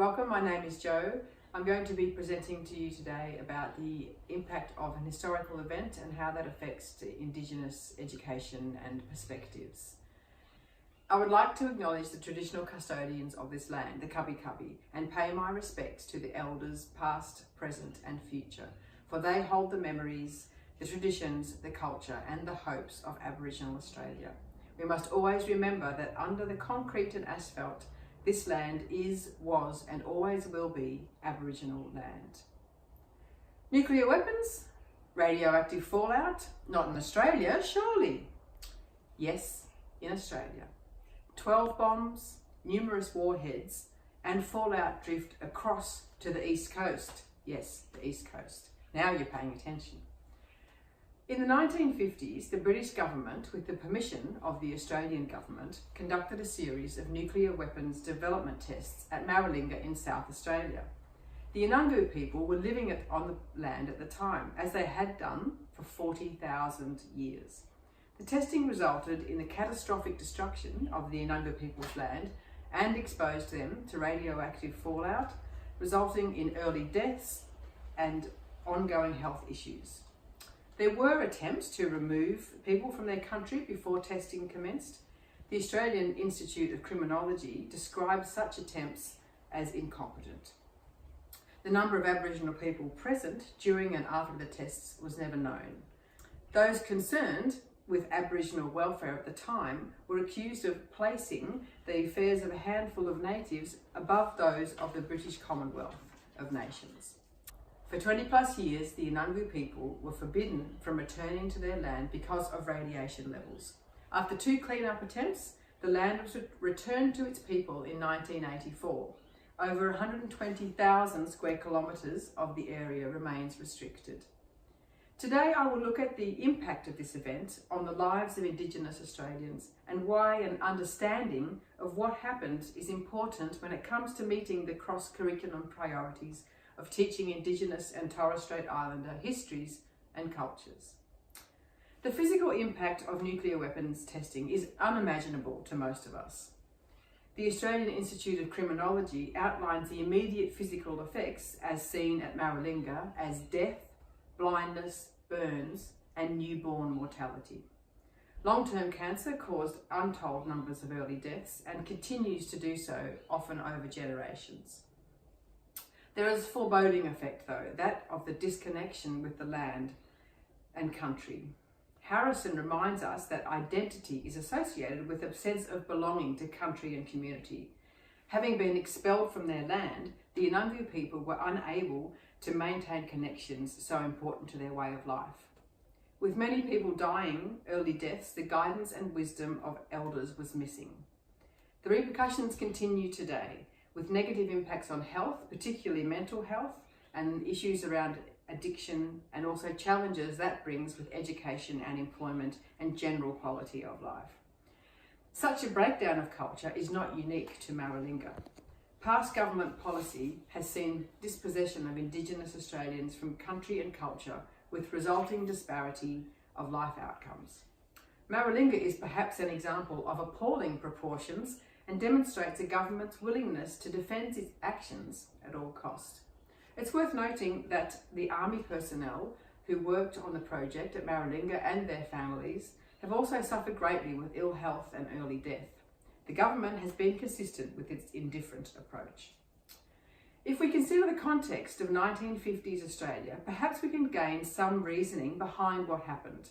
Welcome, my name is Jo. I'm going to be presenting to you today about the impact of an historical event and how that affects Indigenous education and perspectives. I would like to acknowledge the traditional custodians of this land, the Kabi Kabi, and pay my respects to the elders past, present and future, for they hold the memories, the traditions, the culture and the hopes of Aboriginal Australia. We must always remember that under the concrete and asphalt, this land is, was and always will be Aboriginal land. Nuclear weapons? Radioactive fallout? Not in Australia, surely. Yes, in Australia. 12 bombs, numerous warheads and fallout drift across to the east coast. Yes, the east coast. Now you're paying attention. In the 1950s, the British government, with the permission of the Australian government, conducted a series of nuclear weapons development tests at Maralinga in South Australia. The Inangu people were living on the land at the time, as they had done for 40,000 years. The testing resulted in the catastrophic destruction of the Inangu people's land and exposed them to radioactive fallout, resulting in early deaths and ongoing health issues. There were attempts to remove people from their country before testing commenced. The Australian Institute of Criminology describes such attempts as incompetent. The number of Aboriginal people present during and after the tests was never known. Those concerned with Aboriginal welfare at the time were accused of placing the affairs of a handful of natives above those of the British Commonwealth of Nations. For 20 plus years, the Inangu people were forbidden from returning to their land because of radiation levels. After 2 clean-up attempts, the land was returned to its people in 1984. Over 120,000 square kilometres of the area remains restricted. Today, I will look at the impact of this event on the lives of Indigenous Australians and why an understanding of what happened is important when it comes to meeting the cross-curriculum priorities of teaching Indigenous and Torres Strait Islander histories and cultures. The physical impact of nuclear weapons testing is unimaginable to most of us. The Australian Institute of Criminology outlines the immediate physical effects as seen at Maralinga as death, blindness, burns and newborn mortality. Long-term cancer caused untold numbers of early deaths and continues to do so, often over generations. There is a foreboding effect though, that of the disconnection with the land and country. Harrison reminds us that identity is associated with a sense of belonging to country and community. Having been expelled from their land, the Inangu people were unable to maintain connections so important to their way of life. With many people dying early deaths, the guidance and wisdom of elders was missing. The repercussions continue today, with negative impacts on health, particularly mental health, and issues around addiction, and also challenges that brings with education and employment and general quality of life. Such a breakdown of culture is not unique to Maralinga. Past government policy has seen dispossession of Indigenous Australians from country and culture, with resulting disparity of life outcomes. Maralinga is perhaps an example of appalling proportions and demonstrates a government's willingness to defend its actions at all cost. It's worth noting that the army personnel who worked on the project at Maralinga and their families have also suffered greatly with ill health and early death. The government has been consistent with its indifferent approach. If we consider the context of 1950s Australia, perhaps we can gain some reasoning behind what happened.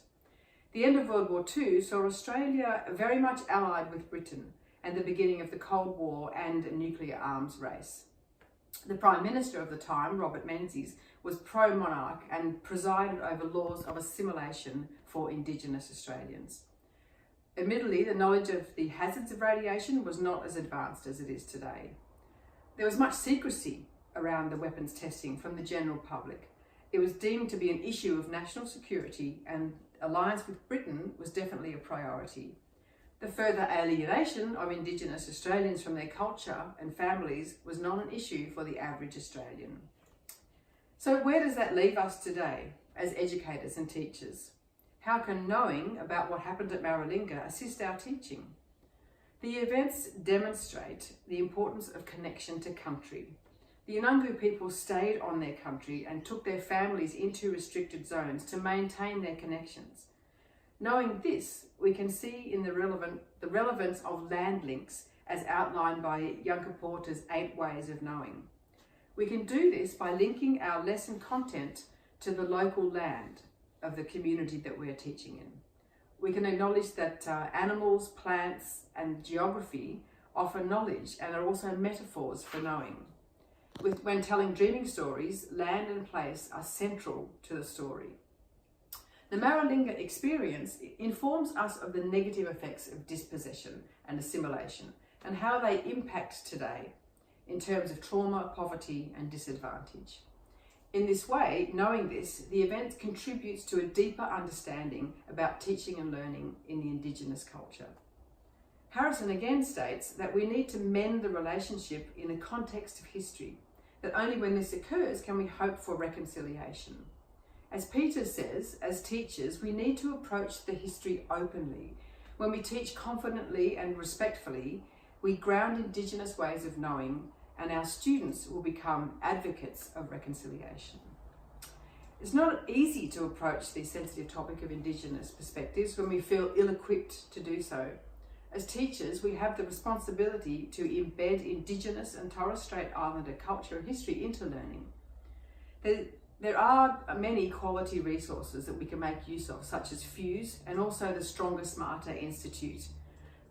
The end of World War II saw Australia very much allied with Britain and the beginning of the Cold War and a nuclear arms race. The Prime Minister of the time, Robert Menzies, was pro-monarch and presided over laws of assimilation for Indigenous Australians. Admittedly, the knowledge of the hazards of radiation was not as advanced as it is today. There was much secrecy around the weapons testing from the general public. It was deemed to be an issue of national security, and alliance with Britain was definitely a priority. The further alienation of Indigenous Australians from their culture and families was not an issue for the average Australian. So where does that leave us today as educators and teachers? How can knowing about what happened at Maralinga assist our teaching? The events demonstrate the importance of connection to country. The Unangu people stayed on their country and took their families into restricted zones to maintain their connections. Knowing this, we can see in the relevance of land links as outlined by Yunka Porter's 8 Ways of Knowing. We can do this by linking our lesson content to the local land of the community that we're teaching in. We can acknowledge that animals, plants, and geography offer knowledge and are also metaphors for knowing. When telling dreaming stories, land and place are central to the story. The Maralinga experience informs us of the negative effects of dispossession and assimilation and how they impact today in terms of trauma, poverty, and disadvantage. In this way, knowing this, the event contributes to a deeper understanding about teaching and learning in the Indigenous culture. Harrison again states that we need to mend the relationship in a context of history, that only when this occurs can we hope for reconciliation. As Peter says, as teachers, we need to approach the history openly. When we teach confidently and respectfully, we ground Indigenous ways of knowing, and our students will become advocates of reconciliation. It's not easy to approach the sensitive topic of Indigenous perspectives when we feel ill-equipped to do so. As teachers, we have the responsibility to embed Indigenous and Torres Strait Islander culture and history into learning. There are many quality resources that we can make use of, such as Fuse and also the Stronger Smarter Institute.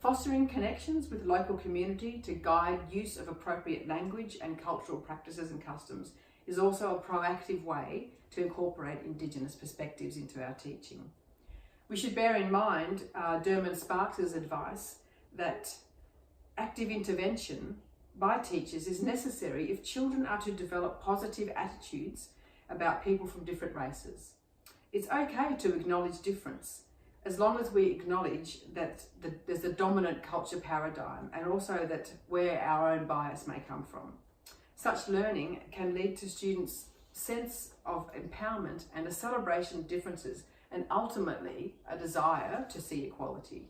Fostering connections with local community to guide use of appropriate language and cultural practices and customs is also a proactive way to incorporate Indigenous perspectives into our teaching. We should bear in mind Dermot Sparks' advice that active intervention by teachers is necessary if children are to develop positive attitudes about people from different races. It's okay to acknowledge difference, as long as we acknowledge that there's a dominant culture paradigm and also that where our own bias may come from. Such learning can lead to students' sense of empowerment and a celebration of differences and ultimately a desire to see equality.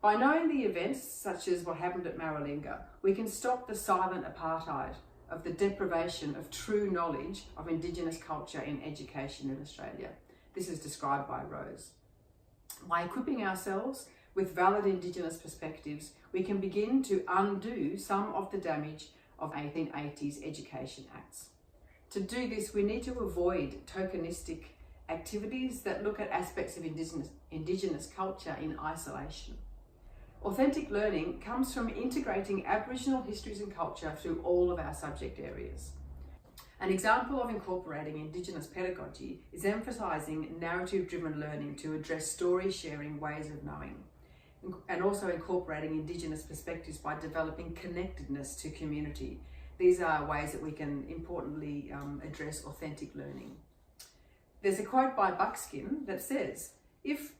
By knowing the events such as what happened at Maralinga, we can stop the silent apartheid of the deprivation of true knowledge of Indigenous culture in education in Australia. This is described by Rose. By equipping ourselves with valid Indigenous perspectives, we can begin to undo some of the damage of 1880s Education Acts. To do this, we need to avoid tokenistic activities that look at aspects of Indigenous culture in isolation. Authentic learning comes from integrating Aboriginal histories and culture through all of our subject areas. An example of incorporating Indigenous pedagogy is emphasising narrative-driven learning to address story-sharing ways of knowing, and also incorporating Indigenous perspectives by developing connectedness to community. These are ways that we can importantly address authentic learning. There's a quote by Buckskin that says, if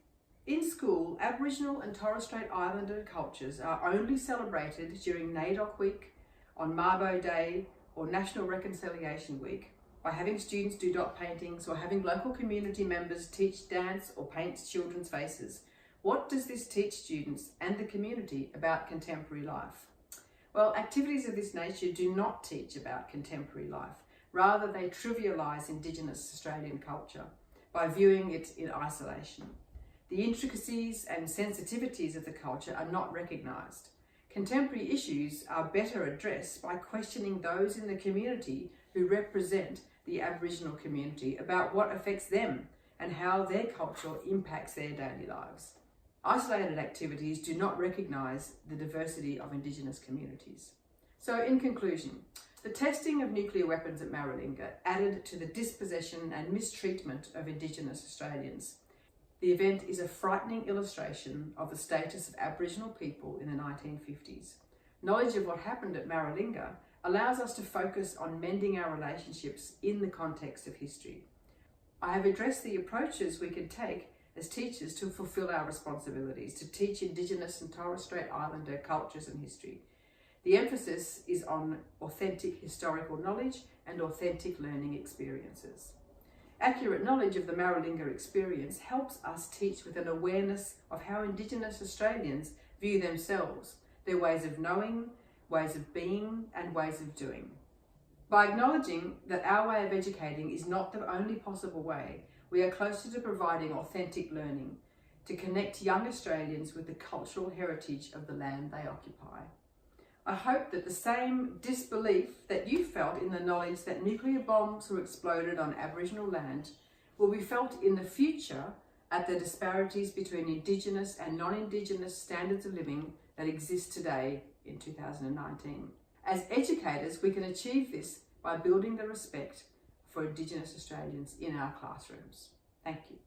in school, Aboriginal and Torres Strait Islander cultures are only celebrated during NAIDOC Week, on Mabo Day, or National Reconciliation Week, by having students do dot paintings or having local community members teach dance or paint children's faces, what does this teach students and the community about contemporary life? Well, activities of this nature do not teach about contemporary life. Rather, they trivialise Indigenous Australian culture by viewing it in isolation. The intricacies and sensitivities of the culture are not recognised. Contemporary issues are better addressed by questioning those in the community who represent the Aboriginal community about what affects them and how their culture impacts their daily lives. Isolated activities do not recognise the diversity of Indigenous communities. So in conclusion, the testing of nuclear weapons at Maralinga added to the dispossession and mistreatment of Indigenous Australians. The event is a frightening illustration of the status of Aboriginal people in the 1950s. Knowledge of what happened at Maralinga allows us to focus on mending our relationships in the context of history. I have addressed the approaches we can take as teachers to fulfil our responsibilities to teach Indigenous and Torres Strait Islander cultures and history. The emphasis is on authentic historical knowledge and authentic learning experiences. Accurate knowledge of the Maralinga experience helps us teach with an awareness of how Indigenous Australians view themselves, their ways of knowing, ways of being, and ways of doing. By acknowledging that our way of educating is not the only possible way, we are closer to providing authentic learning to connect young Australians with the cultural heritage of the land they occupy. I hope that the same disbelief that you felt in the knowledge that nuclear bombs were exploded on Aboriginal land will be felt in the future at the disparities between Indigenous and non-Indigenous standards of living that exist today in 2019. As educators, we can achieve this by building the respect for Indigenous Australians in our classrooms. Thank you.